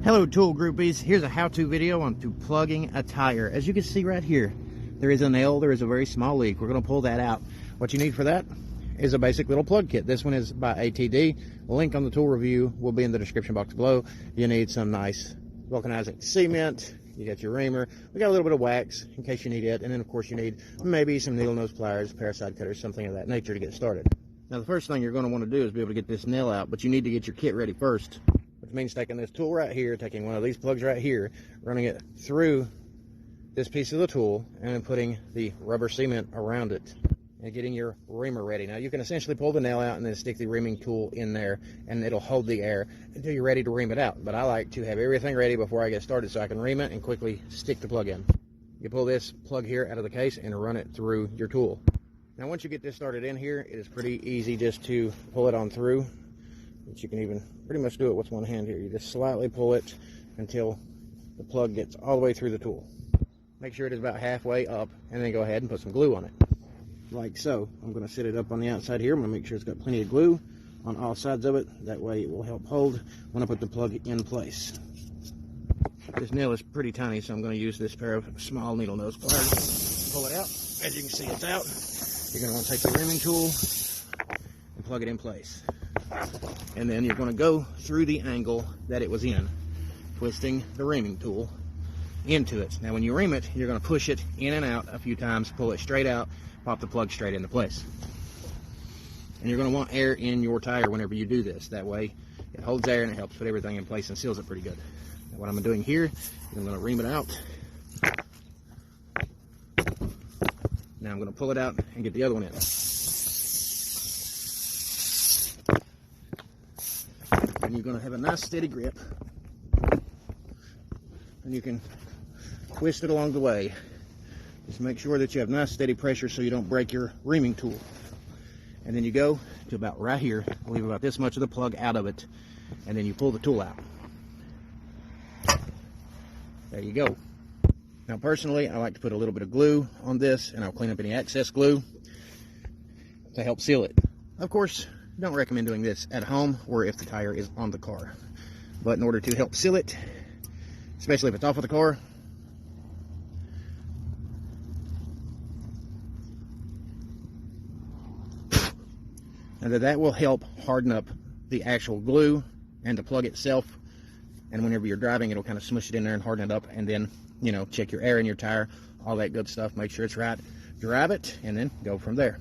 Hello tool groupies, here's a how-to video on plugging a tire. As you can see right here, there is a nail, there is a very small leak. We're going to pull that out. What you need for that is a basic little plug kit. This one is by ATD. Link on the tool review will be in the description box below. You need some nice vulcanizing cement. You got your reamer. We got a little bit of wax in case you need it. And then of course you need maybe some needle nose pliers, pair of side cutters, something of that nature to get started. Now the first thing you're going to want to do is be able to get this nail out, but you need to get your kit ready first. Which means taking this tool right here, taking one of these plugs right here, running it through this piece of the tool, and then putting the rubber cement around it, and getting your reamer ready. Now you can essentially pull the nail out and then stick the reaming tool in there, and it'll hold the air until you're ready to ream it out. But I like to have everything ready before I get started so I can ream it and quickly stick the plug in. You pull this plug here out of the case and run it through your tool. Now once you get this started in here, it is pretty easy just to pull it on through. But you can even pretty much do it with one hand here. You just slightly pull it until the plug gets all the way through the tool. Make sure it is about halfway up, and then go ahead and put some glue on it. Like so. I'm going to set it up on the outside here. I'm going to make sure it's got plenty of glue on all sides of it. That way it will help hold when I put the plug in place. This nail is pretty tiny, so I'm going to use this pair of small needle nose pliers. Pull it out. As you can see, it's out. You're going to want to take the reaming tool and plug it in place. And then you're going to go through the angle that it was in, twisting the reaming tool into it. Now when you ream it, you're going to push it in and out a few times, pull it straight out, pop the plug straight into place. And you're going to want air in your tire whenever you do this. That way it holds air and it helps put everything in place and seals it pretty good. Now what I'm doing here is I'm going to ream it out. Now I'm going to pull it out and get the other one in. And you're going to have a nice steady grip, and you can twist it along the way. Just make sure that you have nice steady pressure so you don't break your reaming tool. And then you go to about right here, leave about this much of the plug out of it, and then you pull the tool out. There you go. Now personally, I like to put a little bit of glue on this, and I'll clean up any excess glue to help seal it. Of course, don't recommend doing this at home or if the tire is on the car. But in order to help seal it, especially if it's off of the car, and that will help harden up the actual glue and the plug itself. And whenever you're driving, it'll kind of smush it in there and harden it up. And then, you know, check your air in your tire, all that good stuff. Make sure it's right. Drive it, and then go from there.